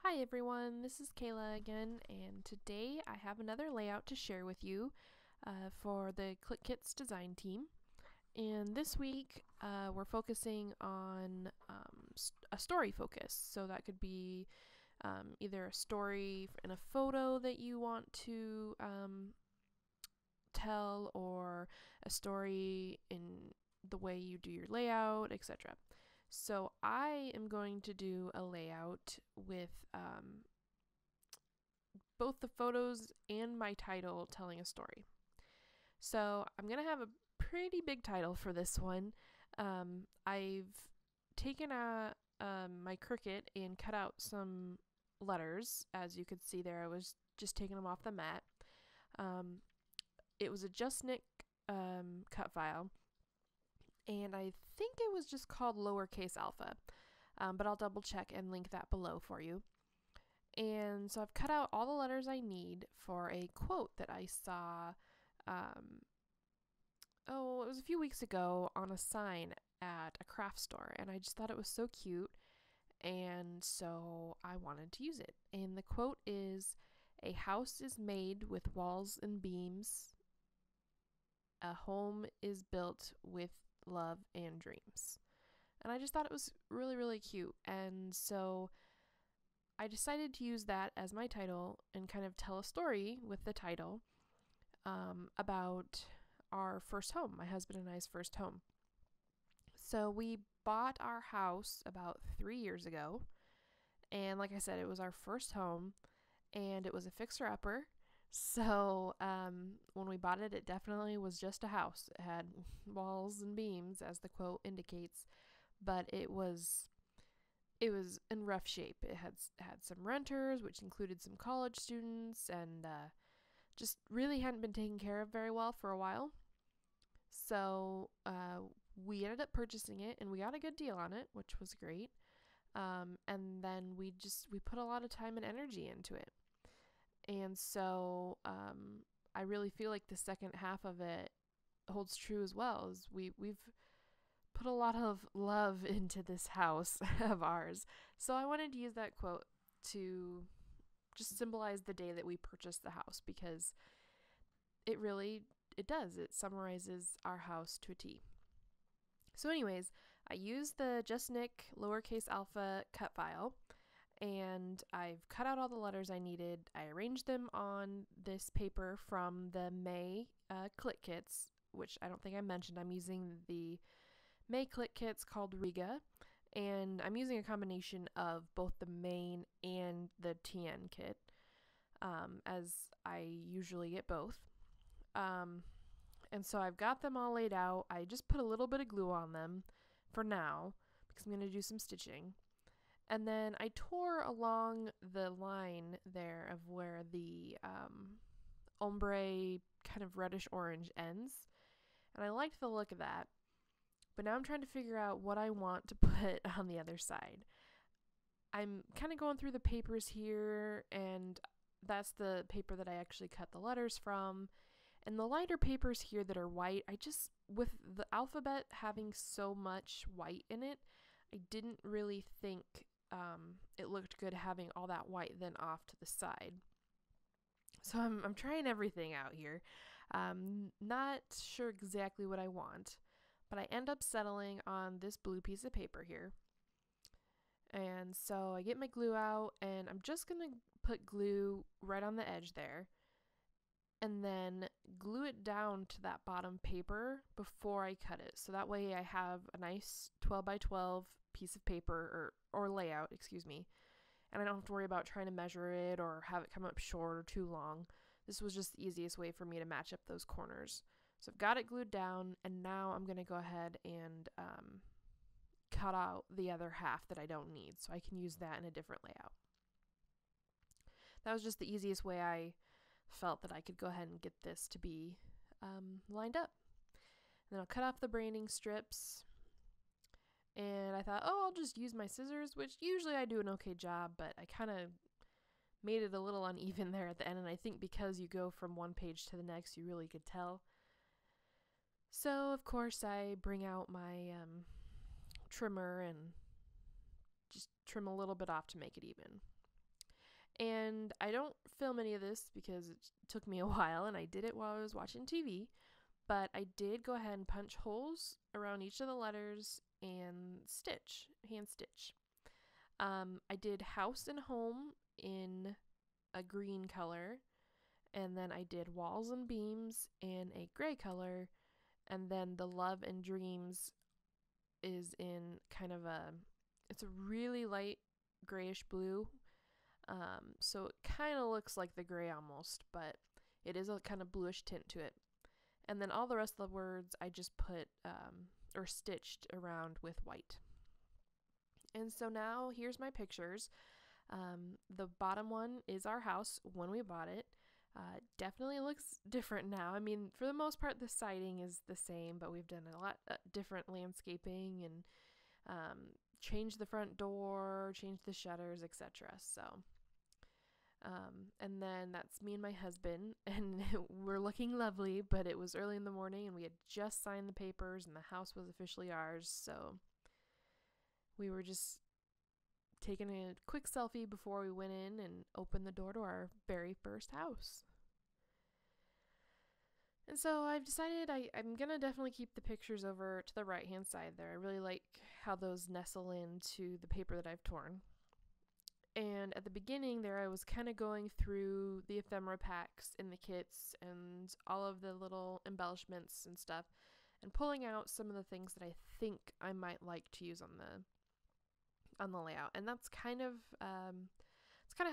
Hi everyone, this is Kayla again, and today I have another layout to share with you for the Clique Kits design team. And this week we're focusing on a story focus, so that could be either a story in a photo that you want to tell, or a story in the way you do your layout, etc. So I am going to do a layout with both the photos and my title telling a story. So I'm going to have a pretty big title for this one. I've taken my Cricut and cut out some letters. As you could see there, I was just taking them off the mat. It was a Just Nick cut file, and I think it was just called lowercase alpha, but I'll double check and link that below for you. And so I've cut out all the letters I need for a quote that I saw, it was a few weeks ago on a sign at a craft store, and I just thought it was so cute, and so I wanted to use it. And the quote is, "A house is made with walls and beams. A home is built with love and dreams." And I just thought it was really, really cute. And so I decided to use that as my title and kind of tell a story with the title about our first home, my husband and I's first home. So we bought our house about 3 years ago. And like I said, it was our first home, and it was a fixer-upper. So when we bought it, it definitely was just a house. It had walls and beams, as the quote indicates, but it was in rough shape. It had some renters, which included some college students, and just really hadn't been taken care of very well for a while. So we ended up purchasing it, and we got a good deal on it, which was great. And then we put a lot of time and energy into it. And so I really feel like the second half of it holds true as well. As we've put a lot of love into this house of ours. So I wanted to use that quote to just symbolize the day that we purchased the house, because it does. It summarizes our house to a T. So anyways, I used the Just Nick lowercase alpha cut file, and I've cut out all the letters I needed. I arranged them on this paper from the May Clique Kits, which I don't think I mentioned. I'm using the May Clique Kits called Riga, and I'm using a combination of both the main and the TN kit, as I usually get both. And so I've got them all laid out. I just put a little bit of glue on them for now, because I'm going to do some stitching. And then I tore along the line there of where the ombre kind of reddish orange ends, and I liked the look of that. But now I'm trying to figure out what I want to put on the other side. I'm kind of going through the papers here, and that's the paper that I actually cut the letters from. And the lighter papers here that are white, with the alphabet having so much white in it, I didn't really think it looked good having all that white then off to the side. So I'm trying everything out here. Not sure exactly what I want, but I end up settling on this blue piece of paper here. And so I get my glue out, and I'm just going to put glue right on the edge there, and then glue it down to that bottom paper before I cut it. So that way I have a nice 12 by 12 piece of paper, or layout, excuse me, and I don't have to worry about trying to measure it or have it come up short or too long. This was just the easiest way for me to match up those corners. So I've got it glued down, and now I'm going to go ahead and cut out the other half that I don't need, so I can use that in a different layout. That was just the easiest way I felt that I could go ahead and get this to be lined up. And then I'll cut off the branding strips, and I thought, I'll just use my scissors, which usually I do an okay job, but I kind of made it a little uneven there at the end, and I think because you go from one page to the next, you really could tell. So of course I bring out my trimmer and just trim a little bit off to make it even. And I don't film any of this because it took me a while and I did it while I was watching TV. But I did go ahead and punch holes around each of the letters and hand stitch. I did house and home in a green color, and then I did walls and beams in a gray color, and then the love and dreams is in kind of it's a really light grayish blue. So it kind of looks like the gray almost, but it is a kind of bluish tint to it. And then all the rest of the words I just put or stitched around with white. And so now here's my pictures. The bottom one is our house when we bought it. Definitely looks different now. I mean, for the most part, the siding is the same, but we've done a lot different landscaping and changed the front door, changed the shutters, etc. So, and then that's me and my husband, and we're looking lovely, but it was early in the morning, and we had just signed the papers, and the house was officially ours, so we were just taking a quick selfie before we went in and opened the door to our very first house. And so I've decided I'm going to definitely keep the pictures over to the right-hand side there. I really like how those nestle into the paper that I've torn. And at the beginning there, I was kind of going through the ephemera packs in the kits and all of the little embellishments and stuff and pulling out some of the things that I think I might like to use on the layout. And that's kind of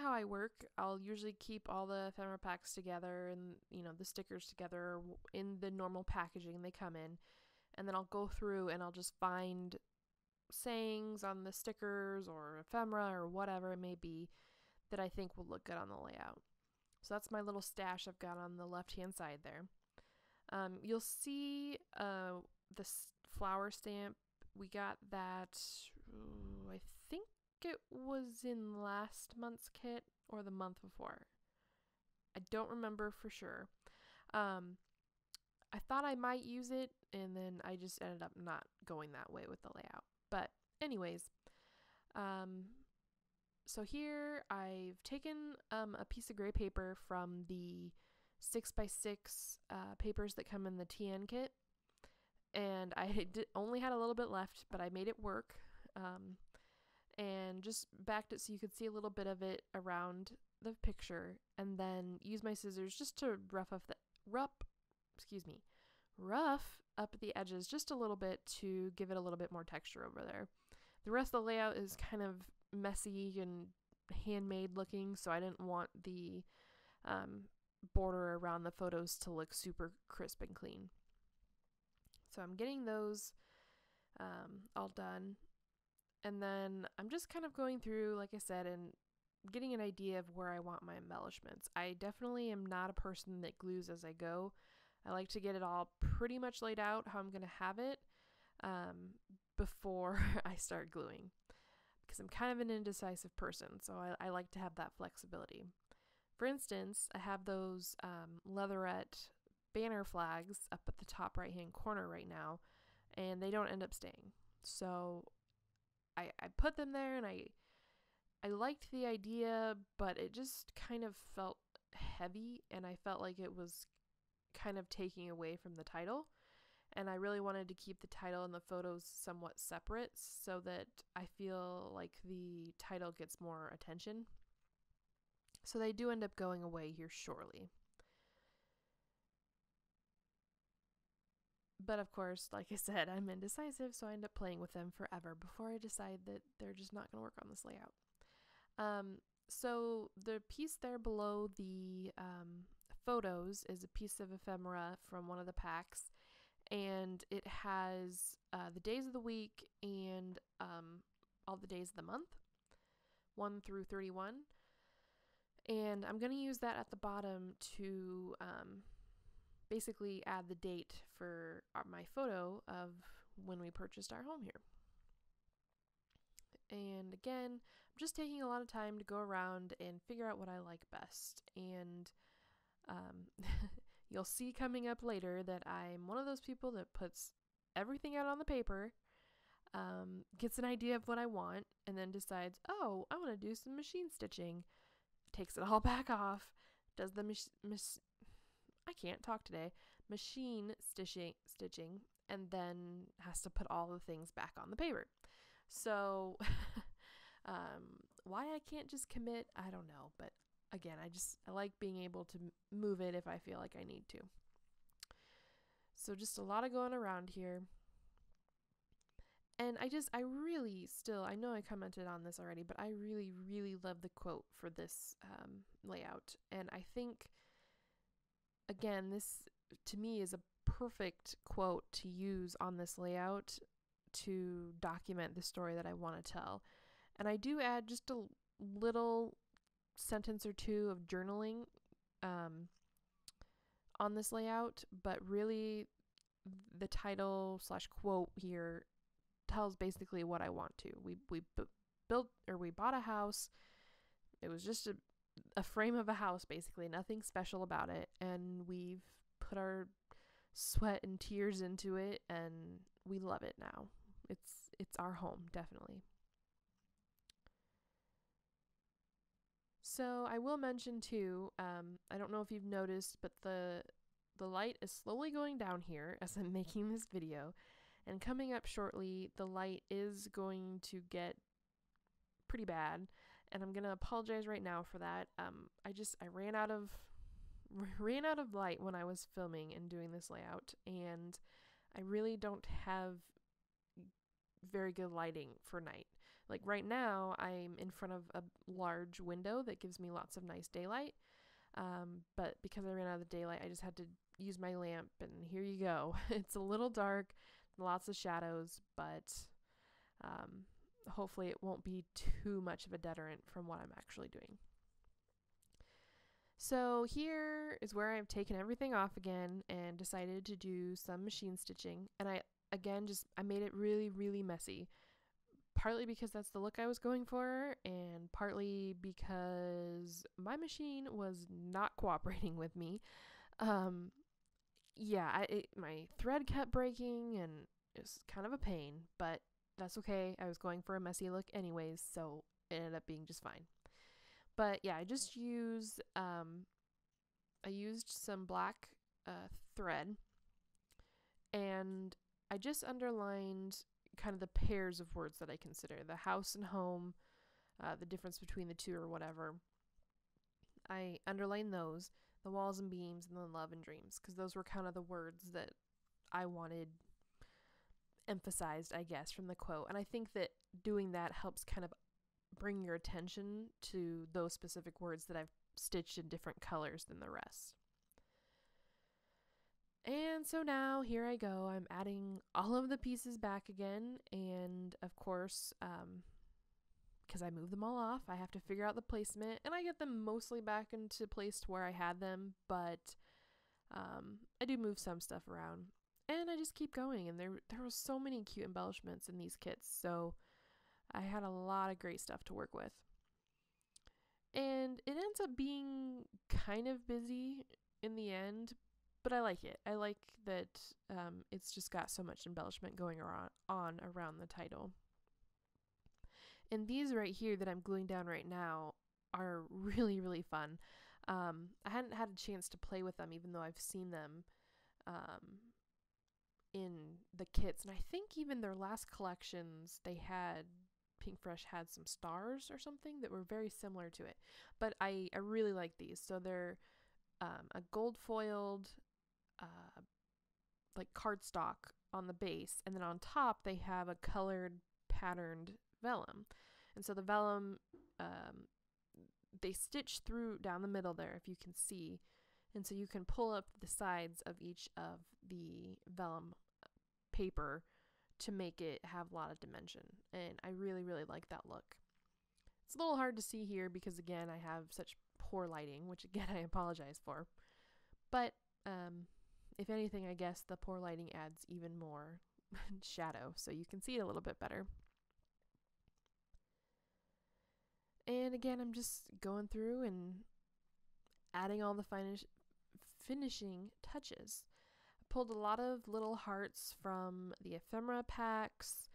how I work. I'll usually keep all the ephemera packs together and, the stickers together in the normal packaging they come in. And then I'll go through and I'll just find sayings on the stickers or ephemera or whatever it may be that I think will look good on the layout. So that's my little stash I've got on the left-hand side there. You'll see the flower stamp. We got that, I think it was in last month's kit or the month before. I don't remember for sure. I thought I might use it, and then I just ended up not going that way with the layout. But anyways, so here I've taken a piece of gray paper from the 6x6 papers that come in the TN kit, and I only had a little bit left, but I made it work, and just backed it so you could see a little bit of it around the picture, and then use my scissors just to rough up the edges just a little bit to give it a little bit more texture over there. The rest of the layout is kind of messy and handmade looking, so I didn't want the border around the photos to look super crisp and clean. So I'm getting those all done, and then I'm just kind of going through, like I said, and getting an idea of where I want my embellishments. I definitely am not a person that glues as I go. I like to get it all pretty much laid out how I'm going to have it before I start gluing, because I'm kind of an indecisive person, so I like to have that flexibility. For instance, I have those leatherette banner flags up at the top right hand corner right now, and they don't end up staying. So I put them there, and I liked the idea, but it just kind of felt heavy, and I felt like it was kind of taking away from the title, and I really wanted to keep the title and the photos somewhat separate so that I feel like the title gets more attention. So they do end up going away here shortly. But of course, like I said, I'm indecisive, so I end up playing with them forever before I decide that they're just not going to work on this layout. So the piece there below the photos is a piece of ephemera from one of the packs, and it has the days of the week and all the days of the month, 1 through 31. And I'm going to use that at the bottom to basically add the date for my photo of when we purchased our home here. And again, I'm just taking a lot of time to go around and figure out what I like best. And you'll see coming up later that I'm one of those people that puts everything out on the paper, gets an idea of what I want, and then decides, oh, I want to do some machine stitching. takes it all back off, does the I can't talk today, machine stitching, and then has to put all the things back on the paper. So why I can't just commit, I don't know, but again, I like being able to move it if I feel like I need to. So just a lot of going around here. And I really still, I know I commented on this already, but I really, really love the quote for this layout. And I think, again, this to me is a perfect quote to use on this layout to document the story that I want to tell. And I do add just a little sentence or two of journaling on this layout, but really the title / quote here tells basically what I want to. We bought a house. It was just a frame of a house, basically, nothing special about it, and we've put our sweat and tears into it, and we love it now. It's our home, definitely. So I will mention too, I don't know if you've noticed, but the light is slowly going down here as I'm making this video, and coming up shortly, the light is going to get pretty bad, and I'm gonna apologize right now for that. I ran out of light when I was filming and doing this layout, and I really don't have very good lighting for night. Like right now, I'm in front of a large window that gives me lots of nice daylight, but because I ran out of the daylight, I just had to use my lamp, and here you go. It's a little dark, lots of shadows, but hopefully it won't be too much of a deterrent from what I'm actually doing. So here is where I've taken everything off again and decided to do some machine stitching, and I made it really, really messy. Partly because that's the look I was going for, and partly because my machine was not cooperating with me. My thread kept breaking, and it was kind of a pain, but that's okay. I was going for a messy look anyways, so it ended up being just fine. But yeah, I used some black thread, and I just underlined kind of the pairs of words that I consider, the house and home, the difference between the two or whatever. I underlined those, the walls and beams, and then love and dreams, because those were kind of the words that I wanted emphasized, I guess, from the quote. And I think that doing that helps kind of bring your attention to those specific words that I've stitched in different colors than the rest. And so now here I go. I'm adding all of the pieces back again, and of course, because I moved them all off, I have to figure out the placement, and I get them mostly back into place to where I had them, but I do move some stuff around, and I just keep going. And there were so many cute embellishments in these kits, so I had a lot of great stuff to work with. And it ends up being kind of busy in the end, but I like it. I like that it's just got so much embellishment going on around the title. And these right here that I'm gluing down right now are really, really fun. I hadn't had a chance to play with them, even though I've seen them in the kits. And I think even their last collections, Pink Fresh had some stars or something that were very similar to it. But I really like these. So they're a gold foiled like cardstock on the base, and then on top they have a colored patterned vellum. And so the vellum, they stitch through down the middle there, if you can see, and so you can pull up the sides of each of the vellum paper to make it have a lot of dimension, and I really, really like that look. It's a little hard to see here because, again, I have such poor lighting, which again I apologize for, but if anything, I guess the poor lighting adds even more shadow, so you can see it a little bit better. And again, I'm just going through and adding all the finishing touches. I pulled a lot of little hearts from the ephemera packs.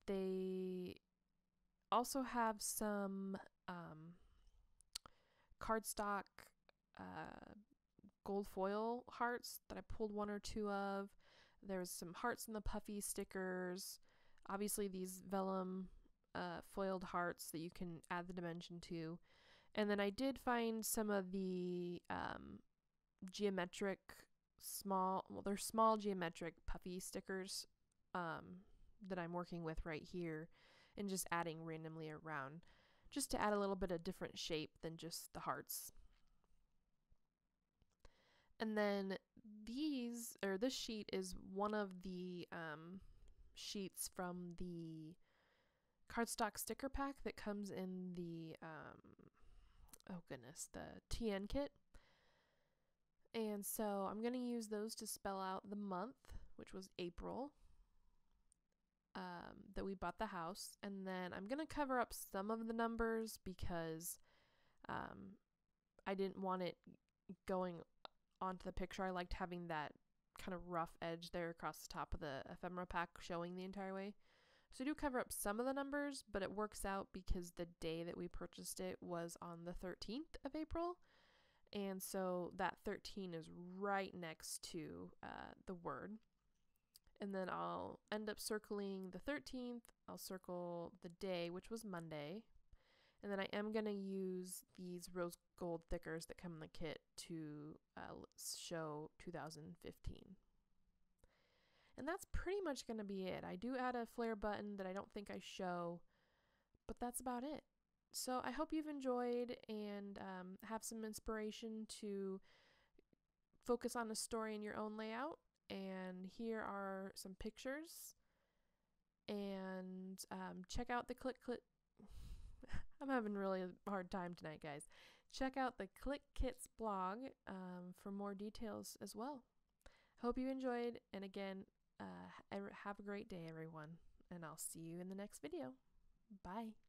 They also have some cardstock gold foil hearts that I pulled one or two of. There's some hearts in the puffy stickers. Obviously these vellum foiled hearts that you can add the dimension to. And then I did find some of the geometric they're small geometric puffy stickers that I'm working with right here, and just adding randomly around just to add a little bit of different shape than just the hearts. And then this sheet is one of the sheets from the cardstock sticker pack that comes in the the TN kit. And so I'm going to use those to spell out the month, which was April, that we bought the house. And then I'm going to cover up some of the numbers because I didn't want it going onto the picture. I liked having that kind of rough edge there across the top of the ephemera pack showing the entire way. So I do cover up some of the numbers, but it works out because the day that we purchased it was on the 13th of April. And so that 13 is right next to the word. And then I'll end up circling the 13th. I'll circle the day, which was Monday. And then I am going to use these rose gold thickers that come in the kit to show 2015. And that's pretty much going to be it. I do add a flare button that I don't think I show, but that's about it. So I hope you've enjoyed and have some inspiration to focus on a story in your own layout. And here are some pictures. And check out the Clique Kits. I'm having really a hard time tonight, guys. Check out the Clique Kits blog for more details as well. Hope you enjoyed, and again, have a great day, everyone, and I'll see you in the next video. Bye.